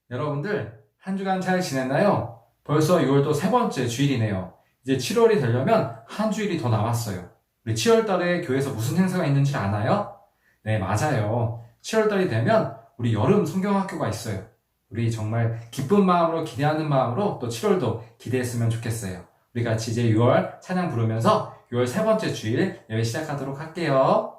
여러분들 한 주간 잘 지냈나요? 벌써 6월도 세 번째 주일이네요. 이제 7월이 되려면 한 주일이 더 남았어요. 우리 7월 달에 교회에서 무슨 행사가 있는지 아나요? 네, 맞아요. 7월 달이 되면 우리 여름 성경학교가 있어요. 우리 정말 기쁜 마음으로 기대하는 마음으로 또 7월도 기대했으면 좋겠어요. 우리 같이 이제 6월 찬양 부르면서 6월 세 번째 주일 예배 시작하도록 할게요.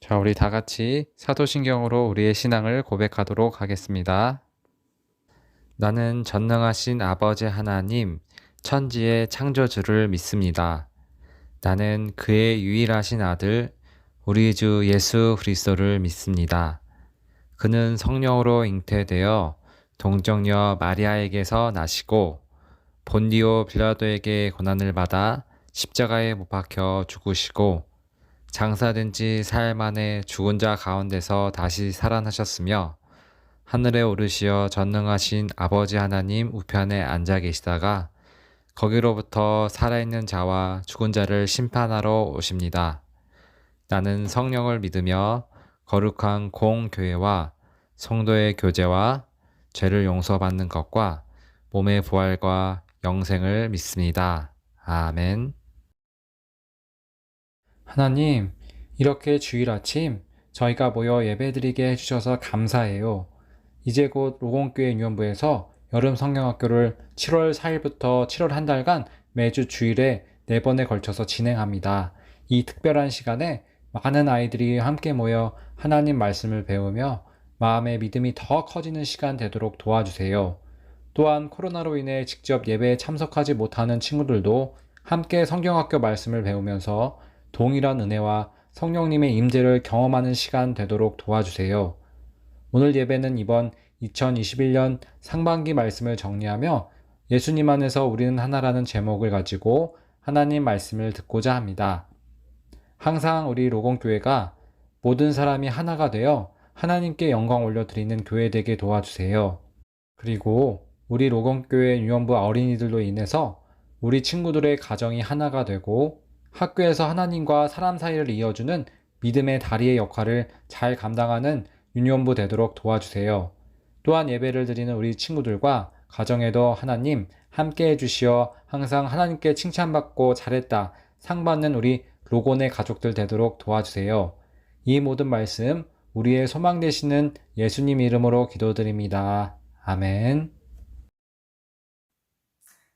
자, 우리 다 같이 사도신경으로 우리의 신앙을 고백하도록 하겠습니다. 나는 전능하신 아버지 하나님, 천지의 창조주를 믿습니다. 나는 그의 유일하신 아들, 우리 주 예수 그리스도를 믿습니다. 그는 성령으로 잉태되어 동정녀 마리아에게서 나시고 본디오 빌라도에게 고난을 받아 십자가에 못 박혀 죽으시고 장사된 지 사흘 만에 죽은 자 가운데서 다시 살아나셨으며 하늘에 오르시어 전능하신 아버지 하나님 우편에 앉아 계시다가 거기로부터 살아있는 자와 죽은 자를 심판하러 오십니다. 나는 성령을 믿으며 거룩한 공교회와 성도의 교제와 죄를 용서받는 것과 몸의 부활과 영생을 믿습니다. 아멘. 하나님, 이렇게 주일 아침 저희가 모여 예배드리게 해주셔서 감사해요. 이제 곧 로공교회 유년부에서 여름 성경학교를 7월 4일부터 7월 한 달간 매주 주일에 4번에 걸쳐서 진행합니다. 이 특별한 시간에 많은 아이들이 함께 모여 하나님 말씀을 배우며 마음의 믿음이 더 커지는 시간 되도록 도와주세요. 또한 코로나로 인해 직접 예배에 참석하지 못하는 친구들도 함께 성경학교 말씀을 배우면서 동일한 은혜와 성령님의 임재를 경험하는 시간 되도록 도와주세요. 오늘 예배는 이번 2021년 상반기 말씀을 정리하며 예수님 안에서 우리는 하나라는 제목을 가지고 하나님 말씀을 듣고자 합니다. 항상 우리 로공교회가 모든 사람이 하나가 되어 하나님께 영광 올려드리는 교회 되게 도와주세요. 그리고 우리 로공교회 유년부 어린이들로 인해서 우리 친구들의 가정이 하나가 되고 학교에서 하나님과 사람 사이를 이어주는 믿음의 다리의 역할을 잘 감당하는 유년부 되도록 도와주세요. 또한 예배를 드리는 우리 친구들과 가정에도 하나님 함께 해주시어 항상 하나님께 칭찬받고 잘했다 상 받는 우리 로곤의 가족들 되도록 도와주세요. 이 모든 말씀 우리의 소망 되시는 예수님 이름으로 기도드립니다. 아멘.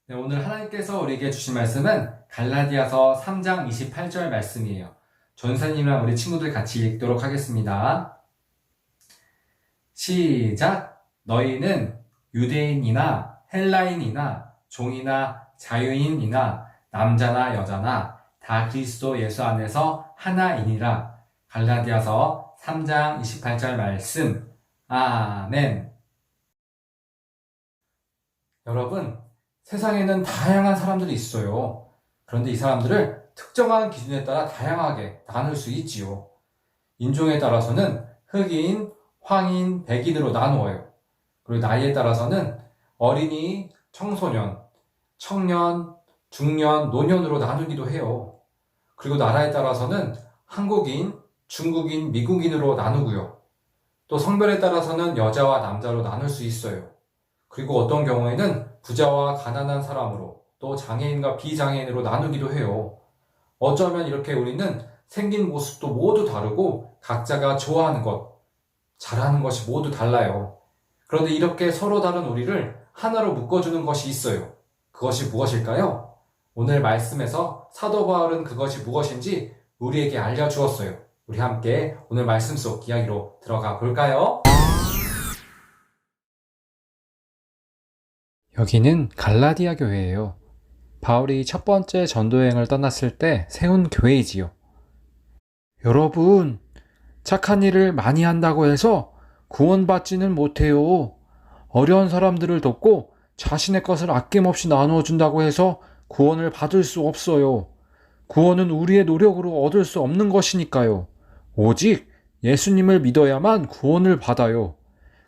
네, 오늘 하나님께서 우리에게 주신 말씀은 갈라디아서 3장 28절 말씀이에요. 전사님이랑 우리 친구들 같이 읽도록 하겠습니다. 시작! 너희는 유대인이나 헬라인이나 종이나 자유인이나 남자나 여자나 다 그리스도 예수 안에서 하나이니라. 갈라디아서 3장 28절 말씀. 아멘. 여러분, 세상에는 다양한 사람들이 있어요. 그런데 이 사람들을 특정한 기준에 따라 다양하게 나눌 수 있지요. 인종에 따라서는 흑인, 황인, 백인으로 나누어요. 그리고 나이에 따라서는 어린이, 청소년, 청년, 중년, 노년으로 나누기도 해요. 그리고 나라에 따라서는 한국인, 중국인, 미국인으로 나누고요. 또 성별에 따라서는 여자와 남자로 나눌 수 있어요. 그리고 어떤 경우에는 부자와 가난한 사람으로 또 장애인과 비장애인으로 나누기도 해요. 어쩌면 이렇게 우리는 생긴 모습도 모두 다르고 각자가 좋아하는 것, 잘하는 것이 모두 달라요. 그런데 이렇게 서로 다른 우리를 하나로 묶어주는 것이 있어요. 그것이 무엇일까요? 오늘 말씀에서 사도 바울은 그것이 무엇인지 우리에게 알려주었어요. 우리 함께 오늘 말씀 속 이야기로 들어가 볼까요? 여기는 갈라디아 교회예요. 바울이 첫 번째 전도여행을 떠났을 때 세운 교회이지요. 여러분, 착한 일을 많이 한다고 해서 구원받지는 못해요. 어려운 사람들을 돕고 자신의 것을 아낌없이 나누어 준다고 해서 구원을 받을 수 없어요. 구원은 우리의 노력으로 얻을 수 없는 것이니까요. 오직 예수님을 믿어야만 구원을 받아요.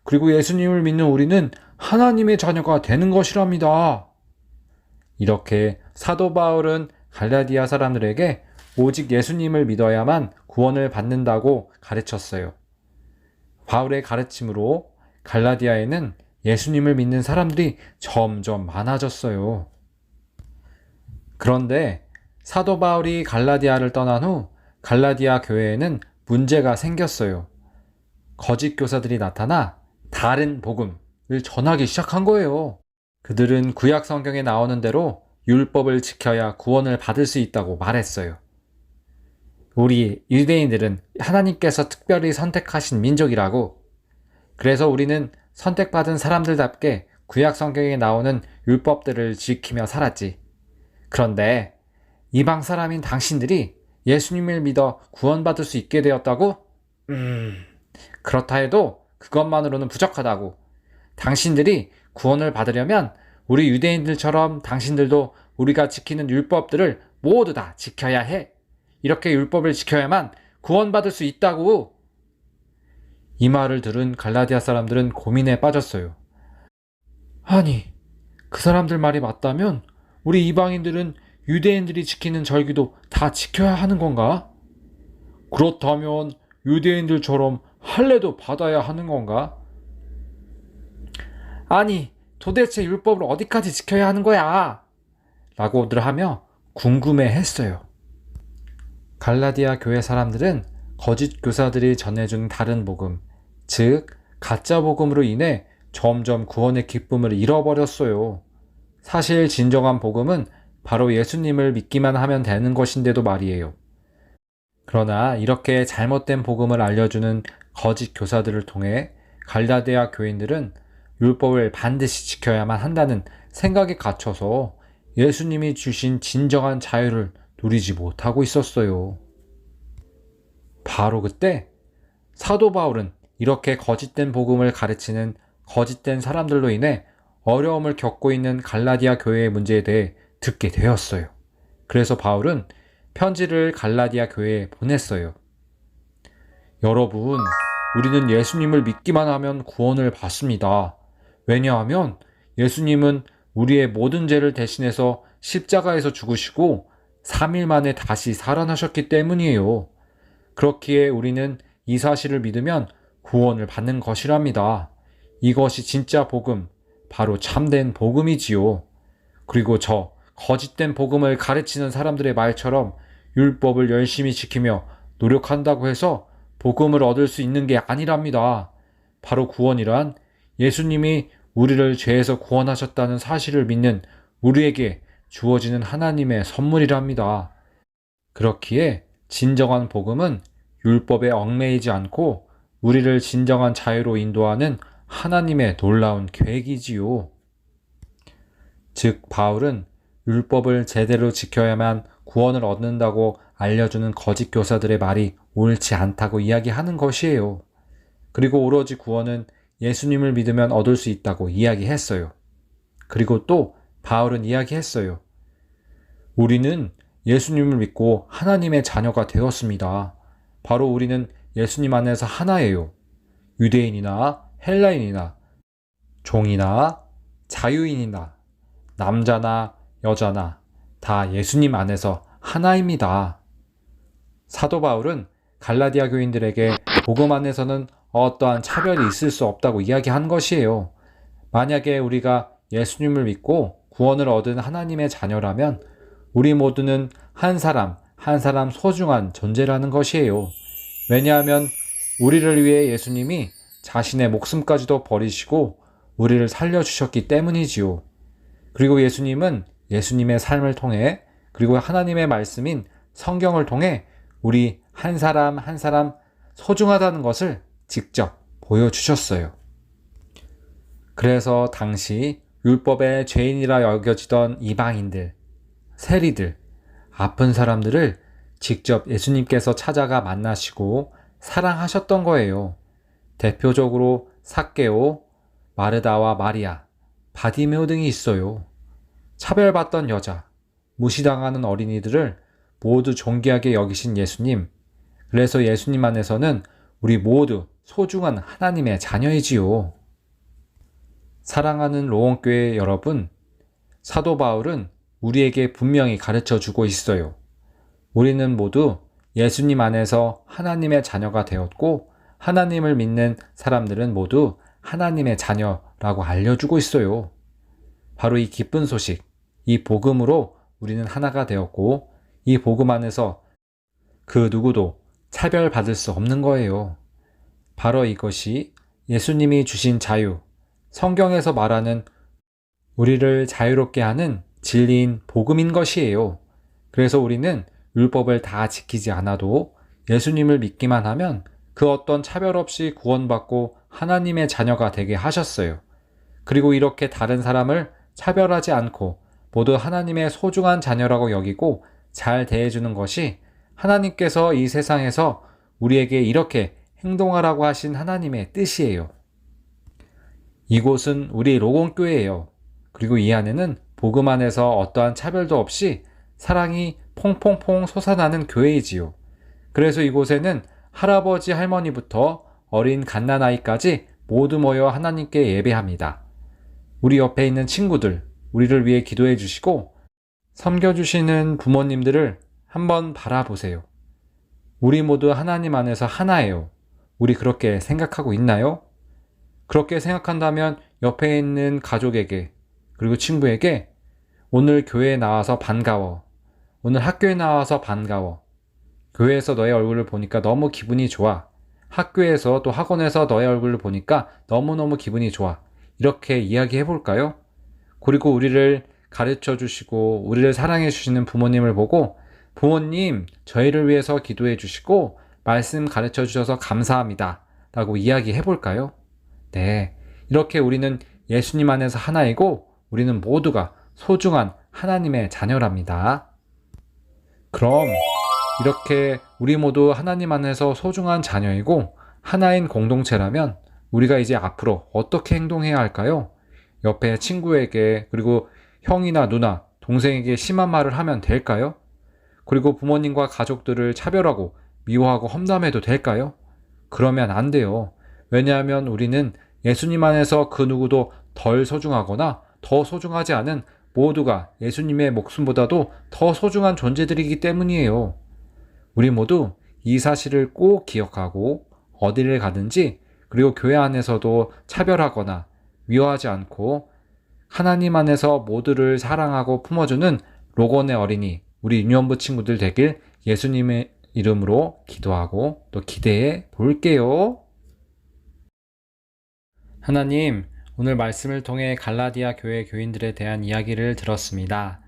그리고 예수님을 믿는 우리는 하나님의 자녀가 되는 것이랍니다. 이렇게 사도 바울은 갈라디아 사람들에게 오직 예수님을 믿어야만 구원을 받는다고 가르쳤어요. 바울의 가르침으로 갈라디아에는 예수님을 믿는 사람들이 점점 많아졌어요. 그런데 사도 바울이 갈라디아를 떠난 후 갈라디아 교회에는 문제가 생겼어요. 거짓 교사들이 나타나 다른 복음을 전하기 시작한 거예요. 그들은 구약 성경에 나오는 대로 율법을 지켜야 구원을 받을 수 있다고 말했어요. 우리 유대인들은 하나님께서 특별히 선택하신 민족이라고, 그래서 우리는 선택받은 사람들답게 구약 성경에 나오는 율법들을 지키며 살았지. 그런데 이방 사람인 당신들이 예수님을 믿어 구원받을 수 있게 되었다고? 그렇다 해도 그것만으로는 부족하다고. 당신들이 구원을 받으려면 우리 유대인들처럼 당신들도 우리가 지키는 율법들을 모두 다 지켜야 해. 이렇게 율법을 지켜야만 구원받을 수 있다고. 이 말을 들은 갈라디아 사람들은 고민에 빠졌어요. 아니, 그 사람들 말이 맞다면 우리 이방인들은 유대인들이 지키는 절기도 다 지켜야 하는 건가? 그렇다면 유대인들처럼 할례도 받아야 하는 건가? 아니, 도대체 율법을 어디까지 지켜야 하는 거야? 라고들 하며 궁금해했어요. 갈라디아 교회 사람들은 거짓 교사들이 전해준 다른 복음, 즉 가짜 복음으로 인해 점점 구원의 기쁨을 잃어버렸어요. 사실 진정한 복음은 바로 예수님을 믿기만 하면 되는 것인데도 말이에요. 그러나 이렇게 잘못된 복음을 알려주는 거짓 교사들을 통해 갈라디아 교인들은 율법을 반드시 지켜야만 한다는 생각에 갇혀서 예수님이 주신 진정한 자유를 누리지 못하고 있었어요. 바로 그때 사도 바울은 이렇게 거짓된 복음을 가르치는 거짓된 사람들로 인해 어려움을 겪고 있는 갈라디아 교회의 문제에 대해 듣게 되었어요. 그래서 바울은 편지를 갈라디아 교회에 보냈어요. 여러분, 우리는 예수님을 믿기만 하면 구원을 받습니다. 왜냐하면 예수님은 우리의 모든 죄를 대신해서 십자가에서 죽으시고 3일 만에 다시 살아나셨기 때문이에요. 그렇기에 우리는 이 사실을 믿으면 구원을 받는 것이랍니다. 이것이 진짜 복음, 바로 참된 복음이지요. 그리고 저 거짓된 복음을 가르치는 사람들의 말처럼 율법을 열심히 지키며 노력한다고 해서 복음을 얻을 수 있는 게 아니랍니다. 바로 구원이란 예수님이 우리를 죄에서 구원하셨다는 사실을 믿는 우리에게 주어지는 하나님의 선물이랍니다. 그렇기에 진정한 복음은 율법에 얽매이지 않고 우리를 진정한 자유로 인도하는 하나님의 놀라운 계획이지요. 즉, 바울은 율법을 제대로 지켜야만 구원을 얻는다고 알려주는 거짓 교사들의 말이 옳지 않다고 이야기하는 것이에요. 그리고 오로지 구원은 예수님을 믿으면 얻을 수 있다고 이야기했어요. 그리고 또 바울은 이야기했어요. 우리는 예수님을 믿고 하나님의 자녀가 되었습니다. 바로 우리는 예수님 안에서 하나예요. 유대인이나 헬라인이나 종이나 자유인이나 남자나 여자나 다 예수님 안에서 하나입니다. 사도 바울은 갈라디아 교인들에게 복음 안에서는 어떠한 차별이 있을 수 없다고 이야기한 것이에요. 만약에 우리가 예수님을 믿고 구원을 얻은 하나님의 자녀라면 우리 모두는 한 사람 한 사람 소중한 존재라는 것이에요. 왜냐하면 우리를 위해 예수님이 자신의 목숨까지도 버리시고 우리를 살려주셨기 때문이지요. 그리고 예수님은 예수님의 삶을 통해 그리고 하나님의 말씀인 성경을 통해 우리 한 사람 한 사람 소중하다는 것을 직접 보여주셨어요. 그래서 당시 율법의 죄인이라 여겨지던 이방인들, 세리들, 아픈 사람들을 직접 예수님께서 찾아가 만나시고 사랑하셨던 거예요. 대표적으로 삭개오, 마르다와 마리아, 바디메오 등이 있어요. 차별받던 여자, 무시당하는 어린이들을 모두 존귀하게 여기신 예수님. 그래서 예수님 안에서는 우리 모두 소중한 하나님의 자녀이지요. 사랑하는 로원교회 여러분, 사도 바울은 우리에게 분명히 가르쳐 주고 있어요. 우리는 모두 예수님 안에서 하나님의 자녀가 되었고 하나님을 믿는 사람들은 모두 하나님의 자녀라고 알려주고 있어요. 바로 이 기쁜 소식, 이 복음으로 우리는 하나가 되었고 이 복음 안에서 그 누구도 차별받을 수 없는 거예요. 바로 이것이 예수님이 주신 자유, 성경에서 말하는 우리를 자유롭게 하는 진리인 복음인 것이에요. 그래서 우리는 율법을 다 지키지 않아도 예수님을 믿기만 하면 그 어떤 차별 없이 구원받고 하나님의 자녀가 되게 하셨어요. 그리고 이렇게 다른 사람을 차별하지 않고 모두 하나님의 소중한 자녀라고 여기고 잘 대해주는 것이 하나님께서 이 세상에서 우리에게 이렇게 행동하라고 하신 하나님의 뜻이에요. 이곳은 우리 로곤교회예요. 그리고 이 안에는 복음 안에서 어떠한 차별도 없이 사랑이 퐁퐁퐁 솟아나는 교회이지요. 그래서 이곳에는 할아버지 할머니부터 어린 갓난아이까지 모두 모여 하나님께 예배합니다. 우리 옆에 있는 친구들, 우리를 위해 기도해 주시고 섬겨주시는 부모님들을 한번 바라보세요. 우리 모두 하나님 안에서 하나예요. 우리 그렇게 생각하고 있나요? 그렇게 생각한다면 옆에 있는 가족에게 그리고 친구에게 오늘 교회에 나와서 반가워. 오늘 학교에 나와서 반가워. 교회에서 너의 얼굴을 보니까 너무 기분이 좋아. 학교에서 또 학원에서 너의 얼굴을 보니까 너무너무 기분이 좋아. 이렇게 이야기해 볼까요? 그리고 우리를 가르쳐 주시고 우리를 사랑해 주시는 부모님을 보고 부모님, 저희를 위해서 기도해 주시고 말씀 가르쳐 주셔서 감사합니다. 라고 이야기해 볼까요? 네, 이렇게 우리는 예수님 안에서 하나이고 우리는 모두가 소중한 하나님의 자녀랍니다. 그럼 이렇게 우리 모두 하나님 안에서 소중한 자녀이고 하나인 공동체라면 우리가 이제 앞으로 어떻게 행동해야 할까요? 옆에 친구에게 그리고 형이나 누나, 동생에게 심한 말을 하면 될까요? 그리고 부모님과 가족들을 차별하고 미워하고 험담해도 될까요? 그러면 안 돼요. 왜냐하면 우리는 예수님 안에서 그 누구도 덜 소중하거나 더 소중하지 않은 모두가 예수님의 목숨보다도 더 소중한 존재들이기 때문이에요. 우리 모두 이 사실을 꼭 기억하고 어디를 가든지 그리고 교회 안에서도 차별하거나 미워하지 않고 하나님 안에서 모두를 사랑하고 품어주는 로건의 어린이, 우리 유년부 친구들 되길 예수님의 이름으로 기도하고 또 기대해 볼게요. 하나님, 오늘 말씀을 통해 갈라디아 교회 교인들에 대한 이야기를 들었습니다.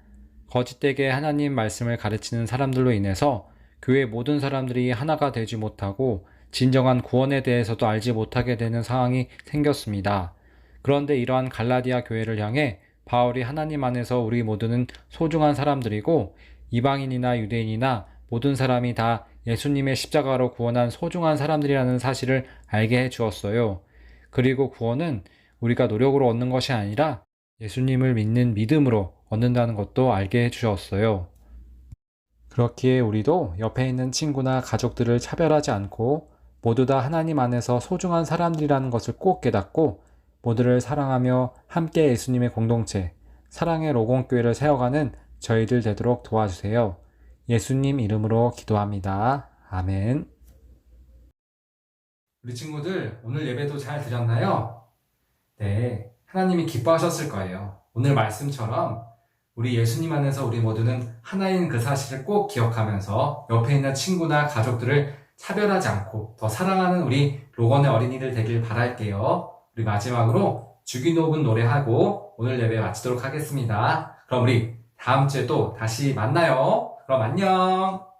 거짓되게 하나님 말씀을 가르치는 사람들로 인해서 교회 모든 사람들이 하나가 되지 못하고 진정한 구원에 대해서도 알지 못하게 되는 상황이 생겼습니다. 그런데 이러한 갈라디아 교회를 향해 바울이 하나님 안에서 우리 모두는 소중한 사람들이고 이방인이나 유대인이나 모든 사람이 다 예수님의 십자가로 구원한 소중한 사람들이라는 사실을 알게 해 주었어요. 그리고 구원은 우리가 노력으로 얻는 것이 아니라 예수님을 믿는 믿음으로 얻는다는 것도 알게 해 주셨어요. 그렇기에 우리도 옆에 있는 친구나 가족들을 차별하지 않고 모두 다 하나님 안에서 소중한 사람들이라는 것을 꼭 깨닫고 모두를 사랑하며 함께 예수님의 공동체, 사랑의 로곤교회를 세워가는 저희들 되도록 도와주세요. 예수님 이름으로 기도합니다. 아멘. 우리 친구들, 오늘 예배도 잘 드렸나요? 네, 하나님이 기뻐하셨을 거예요. 오늘 말씀처럼 우리 예수님 안에서 우리 모두는 하나인 그 사실을 꼭 기억하면서 옆에 있는 친구나 가족들을 차별하지 않고 더 사랑하는 우리 로건의 어린이들 되길 바랄게요. 우리 마지막으로 주기도문 노래하고 오늘 예배 마치도록 하겠습니다. 그럼 우리 다음 주에 또 다시 만나요. 그럼 안녕.